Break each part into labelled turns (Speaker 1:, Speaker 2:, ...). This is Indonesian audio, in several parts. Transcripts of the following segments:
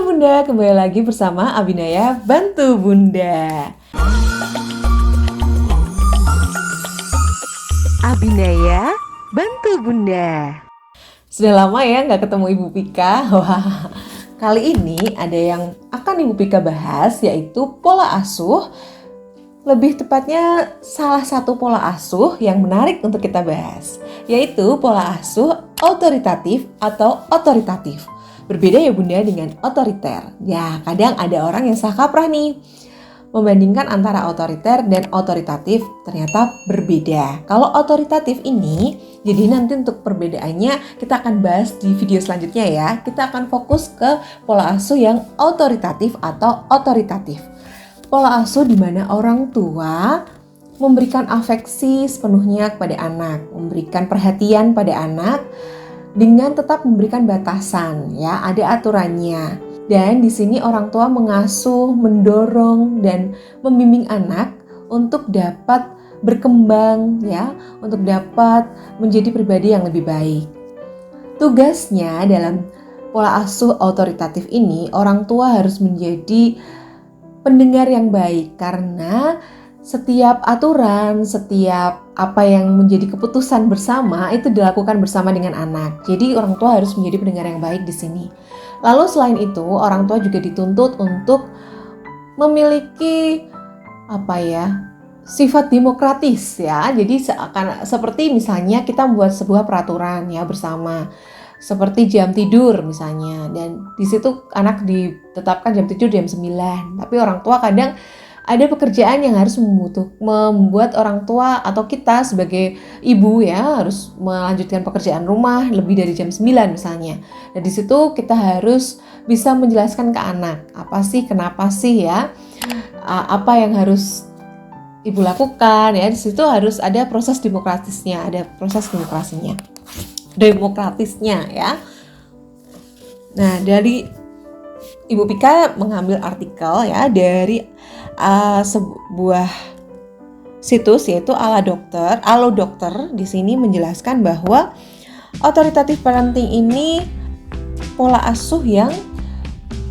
Speaker 1: Halo Bunda, kembali lagi bersama Abinaya Bantu Bunda.
Speaker 2: Abinaya Bantu Bunda.
Speaker 1: Sudah lama ya nggak ketemu Ibu Pika. Wah, kali ini ada yang akan Ibu Pika bahas, yaitu pola asuh. Lebih tepatnya salah satu pola asuh yang menarik untuk kita bahas, yaitu pola asuh autoritatif atau otoritatif. Berbeda ya Bunda dengan otoriter. Ya, kadang ada orang yang salah kaprah nih. Membandingkan antara otoriter dan otoritatif ternyata berbeda. Kalau otoritatif ini, jadi nanti untuk perbedaannya kita akan bahas di video selanjutnya ya. Kita akan fokus ke pola asuh yang autoritatif atau otoritatif. Pola asuh di mana orang tua memberikan afeksi sepenuhnya kepada anak, memberikan perhatian pada anak, dengan tetap memberikan batasan, ya, ada aturannya. Dan di sini orang tua mengasuh, mendorong dan membimbing anak untuk dapat berkembang, ya, untuk dapat menjadi pribadi yang lebih baik. Tugasnya dalam pola asuh autoritatif ini, orang tua harus menjadi pendengar yang baik karena setiap aturan, setiap apa yang menjadi keputusan bersama itu dilakukan bersama dengan anak. Jadi orang tua harus menjadi pendengar yang baik di sini. Lalu selain itu, orang tua juga dituntut untuk memiliki sifat demokratis ya. Jadi seperti misalnya kita membuat sebuah peraturan ya bersama. Seperti jam tidur misalnya, dan di situ anak ditetapkan jam tidur jam 9. Tapi orang tua kadang ada pekerjaan yang harus membuat orang tua atau kita sebagai ibu ya harus melanjutkan pekerjaan rumah lebih dari jam 9 misalnya. Dan di situ kita harus bisa menjelaskan ke anak kenapa sih ya, apa yang harus ibu lakukan ya. Di situ harus ada proses demokratisnya ya. Nah, dari Ibu Pika mengambil artikel ya dari sebuah situs yaitu Alo Dokter di sini menjelaskan bahwa otoritatif parenting ini pola asuh yang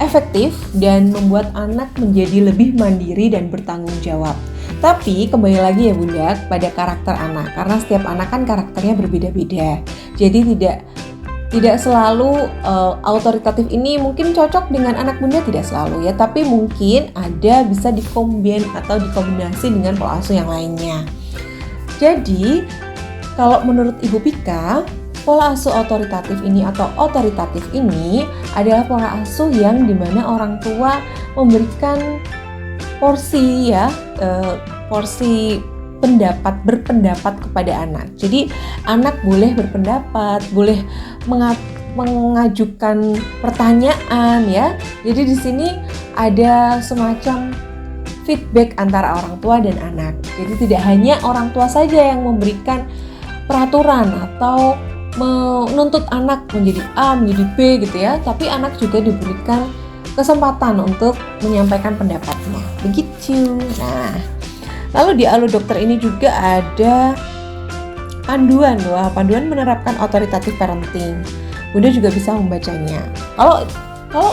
Speaker 1: efektif dan membuat anak menjadi lebih mandiri dan bertanggung jawab. Tapi kembali lagi ya Bunda pada karakter anak, karena setiap anak kan karakternya berbeda-beda. Jadi tidak selalu autoritatif ini mungkin cocok dengan anak Bunda, tidak selalu ya, tapi mungkin ada bisa dikombinasi dengan pola asuh yang lainnya. Jadi kalau menurut Ibu Pika, pola asuh autoritatif ini atau otoritatif ini adalah pola asuh yang dimana orang tua memberikan porsi berpendapat kepada anak. Jadi anak boleh berpendapat, boleh mengajukan pertanyaan ya. Jadi di sini ada semacam feedback antara orang tua dan anak. Jadi tidak hanya orang tua saja yang memberikan peraturan atau menuntut anak menjadi A, menjadi B gitu ya, tapi anak juga diberikan kesempatan untuk menyampaikan pendapatnya. Begitu. Nah, lalu di Alo Dokter ini juga ada panduan menerapkan otoritatif parenting. Bunda juga bisa membacanya. Kalau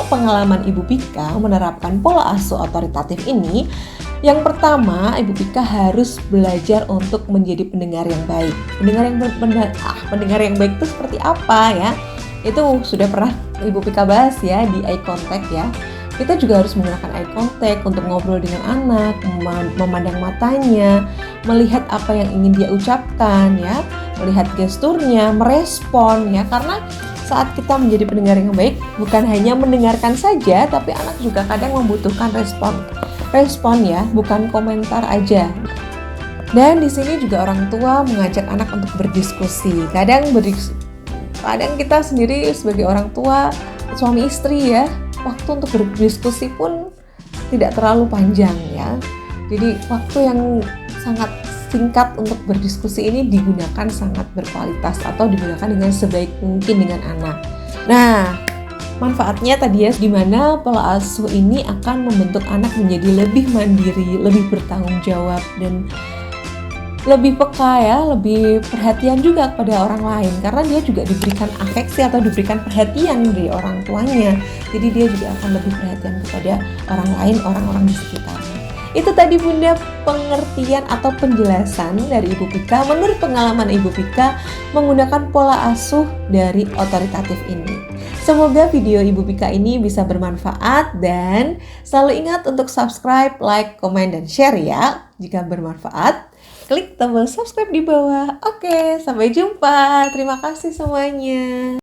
Speaker 1: pengalaman Ibu Pika menerapkan pola asuh otoritatif ini, yang pertama Ibu Pika harus belajar untuk menjadi pendengar yang baik. Pendengar yang baik itu seperti apa ya? Itu sudah pernah Ibu Pika bahas ya di eye contact ya. Kita juga harus menggunakan eye contact untuk ngobrol dengan anak, memandang matanya, melihat apa yang ingin dia ucapkan ya, melihat gesturnya, merespon ya. Karena saat kita menjadi pendengar yang baik, bukan hanya mendengarkan saja, tapi anak juga kadang membutuhkan respon ya, bukan komentar aja. Dan di sini juga orang tua mengajak anak untuk berdiskusi. Kadang kita sendiri sebagai orang tua, suami istri ya, waktu untuk berdiskusi pun tidak terlalu panjang ya. Jadi waktu yang sangat singkat untuk berdiskusi ini digunakan sangat berkualitas atau digunakan dengan sebaik mungkin dengan anak. Nah, manfaatnya tadi ya, di mana pola asuh ini akan membentuk anak menjadi lebih mandiri, lebih bertanggung jawab, dan lebih peka ya, lebih perhatian juga kepada orang lain karena dia juga diberikan afeksi atau diberikan perhatian dari orang tuanya. Jadi dia juga akan lebih perhatian kepada orang lain, orang-orang di sekitarnya. Itu tadi Bunda pengertian atau penjelasan dari Ibu Pika menurut pengalaman Ibu Pika menggunakan pola asuh dari otoritatif ini. Semoga video Ibu Pika ini bisa bermanfaat dan selalu ingat untuk subscribe, like, komen, dan share ya. Jika bermanfaat, klik tombol subscribe di bawah. Oke, sampai jumpa. Terima kasih semuanya.